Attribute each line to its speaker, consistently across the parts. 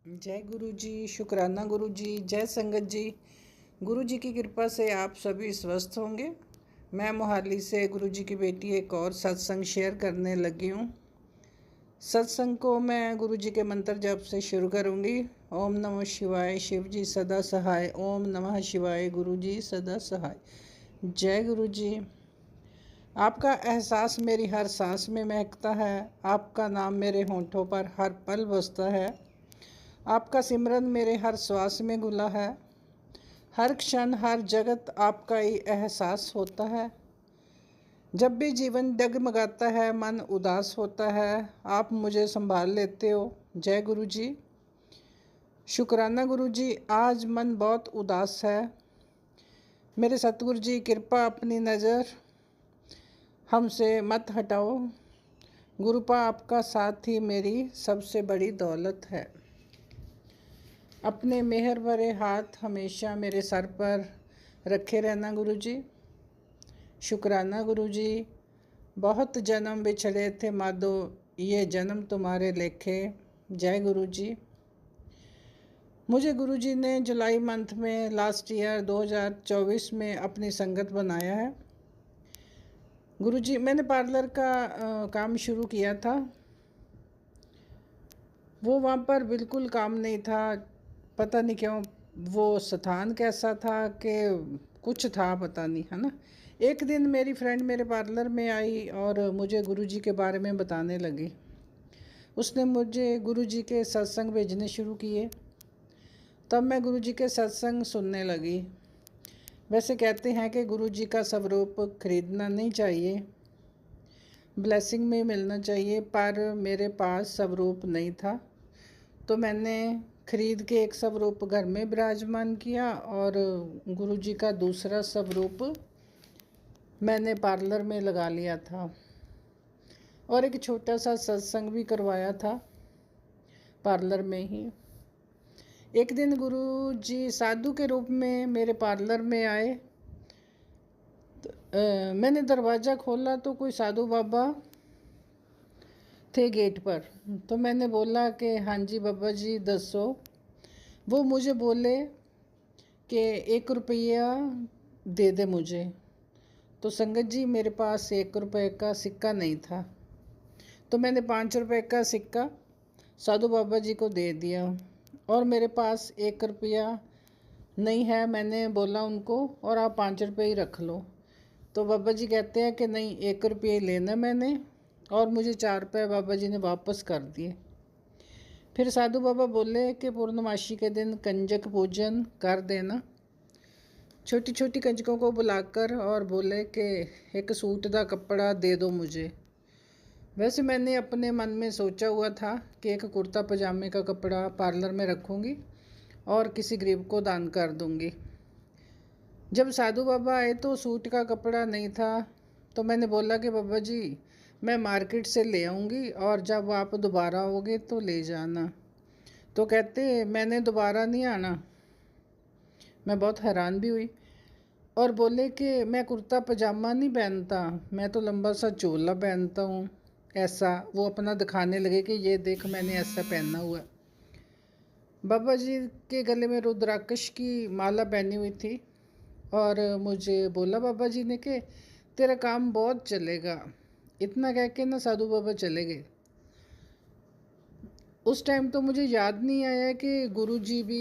Speaker 1: जय गुरु जी। शुक्राना गुरु जी। जय संगत जी। गुरु जी की कृपा से आप सभी स्वस्थ होंगे। मैं मोहाली से गुरु जी की बेटी एक और सत्संग शेयर करने लगी हूँ। सत्संग को मैं गुरु जी के मंत्र जप से शुरू करूँगी। ओम नमः शिवाय, शिव जी सदा सहाय। ओम नमः शिवाय, गुरु जी सदा सहाय। जय गुरु जी। आपका एहसास मेरी हर सांस में महकता है। आपका नाम मेरे होंठों पर हर पल बसता है। आपका सिमरन मेरे हर श्वास में घुला है। हर क्षण हर जगत आपका ही एहसास होता है। जब भी जीवन डगमगाता है, मन उदास होता है, आप मुझे संभाल लेते हो। जय गुरु जी। शुक्राना गुरु जी। आज मन बहुत उदास है। मेरे सतगुरु जी कृपा अपनी नज़र हमसे मत हटाओ। गुरुपा आपका साथ ही मेरी सबसे बड़ी दौलत है। अपने मेहर भरे हाथ हमेशा मेरे सर पर रखे रहना गुरु जी। शुक्राना गुरु जी। बहुत जन्म बिछड़े थे माधो, ये जन्म तुम्हारे लेखे। जय गुरु जी। मुझे गुरु जी ने जुलाई मंथ में लास्ट ईयर 2024 में अपनी संगत बनाया है। गुरु जी, मैंने पार्लर का काम शुरू किया था। वो वहाँ पर बिल्कुल काम नहीं था। पता नहीं क्यों, वो स्थान कैसा था कि कुछ था, पता नहीं, है ना। एक दिन मेरी फ्रेंड मेरे पार्लर में आई और मुझे गुरुजी के बारे में बताने लगी। उसने मुझे गुरुजी के सत्संग भेजने शुरू किए। तब मैं गुरुजी के सत्संग सुनने लगी। वैसे कहते हैं कि गुरुजी का स्वरूप खरीदना नहीं चाहिए, ब्लेसिंग में मिलना चाहिए, पर मेरे पास स्वरूप नहीं था। तो मैंने खरीद के एक स्वरूप घर में विराजमान किया और गुरुजी का दूसरा स्वरूप मैंने पार्लर में लगा लिया था और एक छोटा सा सत्संग भी करवाया था पार्लर में ही। एक दिन गुरुजी साधु के रूप में मेरे पार्लर में आए। मैंने दरवाज़ा खोला तो कोई साधु बाबा थे गेट पर। तो मैंने बोला कि हाँ जी बाबा जी दसो। वो मुझे बोले कि 1 रुपया दे दे मुझे। तो संगत जी, मेरे पास 1 रुपये का सिक्का नहीं था। तो मैंने 5 रुपये का सिक्का साधु बाबा जी को दे दिया और मेरे पास 1 रुपया नहीं है। मैंने बोला उनको, और आप 5 रुपये ही रख लो। तो बाबा जी कहते हैं कि नहीं, 1 रुपये लेना मैंने, और मुझे 4 रुपये बाबा जी ने वापस कर दिए। फिर साधु बाबा बोले कि पूर्णमासी के दिन कंजक पूजन कर देना। छोटी छोटी कंजकों को बुलाकर और बोले कि एक सूट का कपड़ा दे दो मुझे। वैसे मैंने अपने मन में सोचा हुआ था कि एक कुर्ता पजामे का कपड़ा पार्लर में रखूँगी और किसी गरीब को दान कर दूँगी। जब साधु बाबा आए तो सूट का कपड़ा नहीं था। तो मैंने बोला कि बाबा जी, मैं मार्केट से ले आऊँगी और जब आप दोबारा आओगे तो ले जाना। तो कहते मैंने दोबारा नहीं आना। मैं बहुत हैरान भी हुई और बोले कि मैं कुर्ता पजामा नहीं पहनता, मैं तो लंबा सा चोला पहनता हूँ। ऐसा वो अपना दिखाने लगे कि ये देख, मैंने ऐसा पहना हुआ। बाबा जी के गले में रुद्राक्ष की माला पहनी हुई थी और मुझे बोला बाबा जी ने कि तेरा काम बहुत चलेगा। इतना कह के ना साधु बाबा चले गए। उस टाइम तो मुझे याद नहीं आया कि गुरु जी भी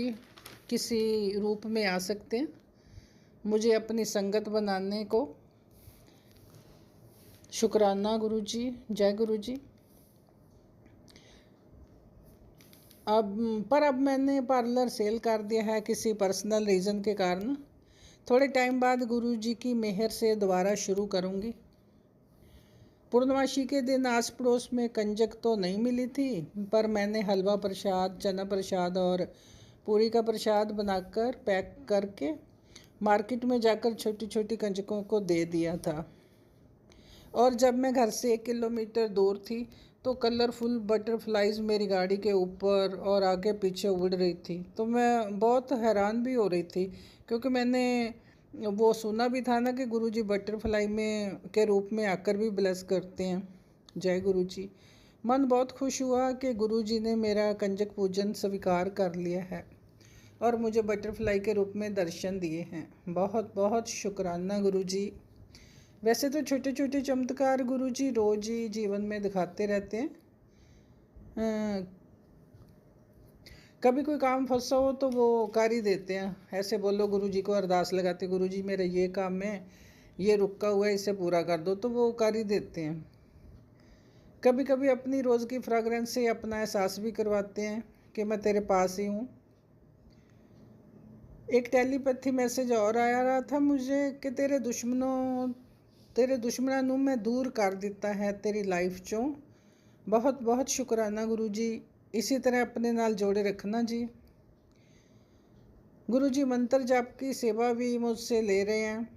Speaker 1: किसी रूप में आ सकते हैं मुझे अपनी संगत बनाने को। शुक्राना गुरु जी। जय गुरु जी। अब मैंने पार्लर सेल कर दिया है किसी पर्सनल रीज़न के कारण। थोड़े टाइम बाद गुरु जी की मेहर से दोबारा शुरू करूँगी। पूर्णमासी के दिन आस पड़ोस में कंजक तो नहीं मिली थी, पर मैंने हलवा प्रसाद, चना प्रसाद और पूरी का प्रसाद बनाकर पैक करके मार्केट में जाकर छोटी छोटी कंजकों को दे दिया था। और जब मैं घर से 1 किलोमीटर दूर थी तो कलरफुल बटरफ्लाइज मेरी गाड़ी के ऊपर और आगे पीछे उड़ रही थी। तो मैं बहुत हैरान भी हो रही थी, क्योंकि मैंने वो सुना भी था ना कि गुरुजी बटरफ्लाई में के रूप में आकर भी ब्लेस करते हैं। जय गुरु जी। मन बहुत खुश हुआ कि गुरुजी ने मेरा कंजक पूजन स्वीकार कर लिया है और मुझे बटरफ्लाई के रूप में दर्शन दिए हैं। बहुत बहुत शुक्राना गुरुजी। वैसे तो छोटे छोटे चमत्कार गुरुजी रोज ही जीवन में दिखाते रहते हैं। कभी कोई काम फंसा हो तो वो कर ही देते हैं। ऐसे बोलो गुरुजी को, अरदास लगाते, गुरुजी मेरा ये काम है, ये रुका हुआ है, इसे पूरा कर दो, तो वो कर ही देते हैं। कभी कभी अपनी रोज़ की फ्रेगरेंस से अपना एहसास भी करवाते हैं कि मैं तेरे पास ही हूँ। एक टेलीपैथी मैसेज और आया रहा था मुझे कि तेरे दुश्मनों ਨੂੰ मैं दूर कर दिता है तेरी लाइफ चों। बहुत बहुत शुक्राना गुरुजी। इसी तरह अपने नाल जोड़े रखना जी। गुरुजी मंत्र जाप की सेवा भी मुझसे ले रहे हैं।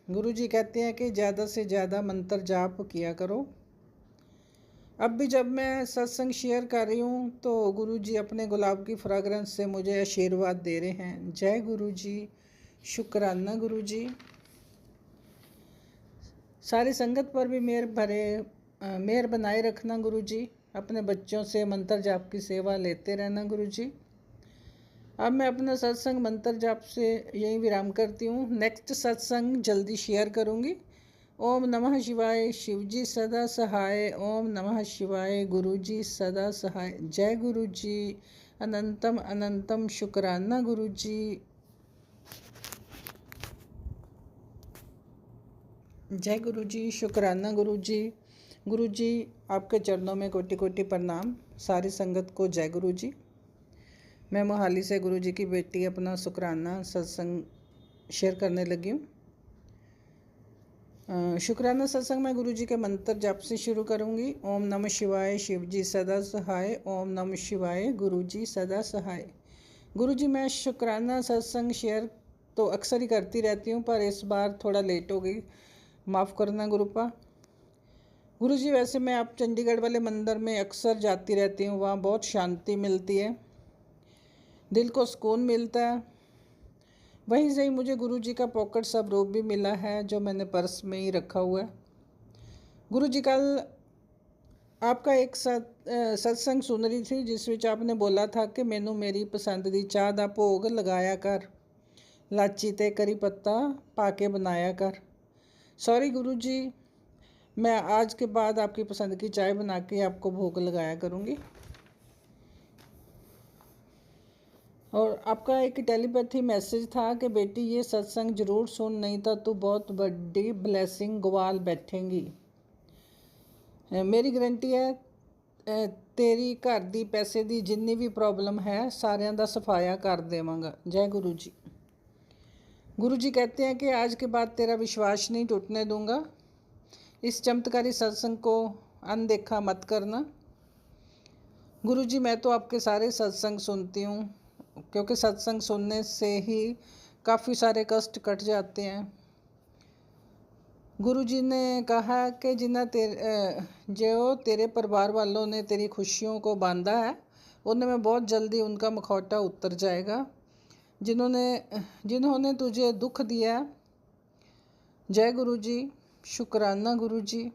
Speaker 1: गुरुजी कहते हैं कि ज़्यादा से ज़्यादा मंत्र जाप किया करो। अब भी जब मैं सत्संग शेयर कर रही हूँ तो गुरुजी अपने गुलाब की फ्रेगरेंस से मुझे आशीर्वाद दे रहे हैं। जय गुरुजी, शुक्राना गुरुजी। सारी संगत पर भी मेहर बनाए रखना गुरुजी। अपने बच्चों से मंत्र जाप की सेवा लेते रहना गुरुजी। अब मैं अपना सत्संग मंत्र जाप से यही विराम करती हूँ। नेक्स्ट सत्संग जल्दी शेयर करूँगी। ओम नमः शिवाय, शिवजी सदा सहाय। ओम नमः शिवाय, गुरुजी सदा सहाय। जय गुरुजी, अनंतम अनंतम शुक्राना गुरुजी। जय गुरुजी, शुक्राना गुरुजी। गुरुजी आपके चरणों में कोटि कोटि प्रणाम। सारी संगत को जय गुरुजी। मैं मोहाली से गुरुजी की बेटी अपना शुक्राना सत्संग शेयर करने लगी हूँ। शुक्राना सत्संग मैं गुरुजी के मंत्र जाप से शुरू करूँगी। ओम नमः शिवाय, शिवजी सदा सहाय। ओम नमः शिवाय, गुरुजी सदा सहाय। गुरुजी मैं शुक्राना सत्संग शेयर तो अक्सर ही करती रहती हूँ, पर इस बार थोड़ा लेट हो गई, माफ़ करना गुरुपा। गुरुजी वैसे मैं आप चंडीगढ़ वाले मंदिर में अक्सर जाती रहती हूँ। वहाँ बहुत शांति मिलती है, दिल को सुकून मिलता है। वहीं से ही मुझे गुरुजी का पॉकेट स्वरूप भी मिला है, जो मैंने पर्स में ही रखा हुआ है। गुरुजी कल आपका एक सत्संग सुन रही थी, जिस विच आपने बोला था कि मैनू मेरी पसंद दी चाह दा भोग लगाया कर, लाची ते करी पत्ता पा के बनाया कर। सॉरी गुरुजी, मैं आज के बाद आपकी पसंद की चाय बना के आपको भोग लगाया करूँगी। और आपका एक टेलीपैथी मैसेज था कि बेटी ये सत्संग जरूर सुन, नहीं तो तू बहुत बड़ी ब्लैसिंग गवाल बैठेंगी। मेरी गारंटी है तेरी घर दी पैसे दी जिन्नी भी प्रॉब्लम है सारियां दा सफाया कर देवांगा। जय गुरु जी। गुरु जी कहते हैं कि आज के बाद तेरा विश्वास नहीं टूटने दूंगा। इस चमत्कारी सत्संग को अनदेखा मत करना। गुरु जी मैं तो आपके सारे सत्संग सुनती हूँ, क्योंकि सत्संग सुनने से ही काफ़ी सारे कष्ट कट जाते हैं। गुरु जी ने कहा कि जो तेरे परिवार वालों ने तेरी खुशियों को बांधा है, उनमें बहुत जल्दी उनका मुखौटा उतर जाएगा। जिन्होंने तुझे दुख दिया, जय गुरु जी, शुक्राना गुरु जी।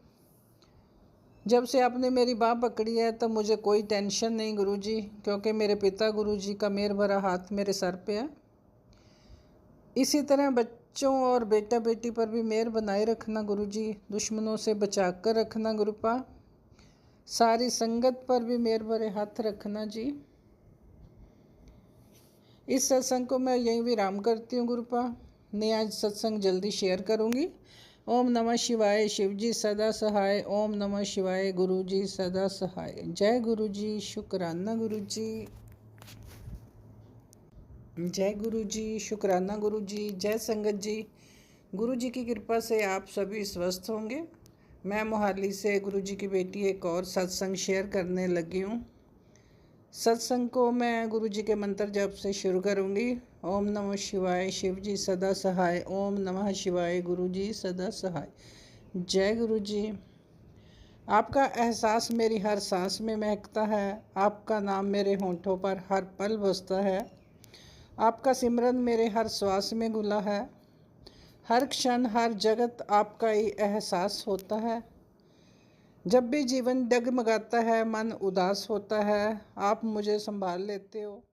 Speaker 1: जब से आपने मेरी बाह पकड़ी है तब मुझे कोई टेंशन नहीं गुरु जी, क्योंकि मेरे पिता गुरु जी का मेहर भरा हाथ मेरे सर पे है। इसी तरह बच्चों और बेटा बेटी पर भी मेहर बनाए रखना गुरु जी, दुश्मनों से बचा कर रखना गुरुपा। सारी संगत पर भी मेहर भरे हाथ रखना जी। इस सत्संग को मैं यहीं विराम करती हूँ गुरुपा। मैं आज सत्संग जल्दी शेयर करूँगी। ओम नमः शिवाय, शिवजी सदा सहाय। ओम नमः शिवाय, गुरु जी सदा सहाय। जय गुरु जी, शुक्राना गुरु जी। जय गुरु जी, शुक्राना गुरु जी। जय संगत जी। गुरु जी की कृपा से आप सभी स्वस्थ होंगे। मैं मोहाली से गुरु जी की बेटी एक और सत्संग शेयर करने लगी हूँ। सत्संग को मैं गुरु जी के मंत्र जप से शुरू करूँगी। ओम नमः शिवाय, शिव जी सदा सहाय। ओम नमः शिवाय, गुरु जी सदा सहाय। जय गुरु जी। आपका एहसास मेरी हर सांस में महकता है। आपका नाम मेरे होंठों पर हर पल बसता है। आपका सिमरन मेरे हर श्वास में घुला है। हर क्षण हर जगत आपका ही एहसास होता है। जब भी जीवन डगमगाता है, मन उदास होता है, आप मुझे संभाल लेते हो।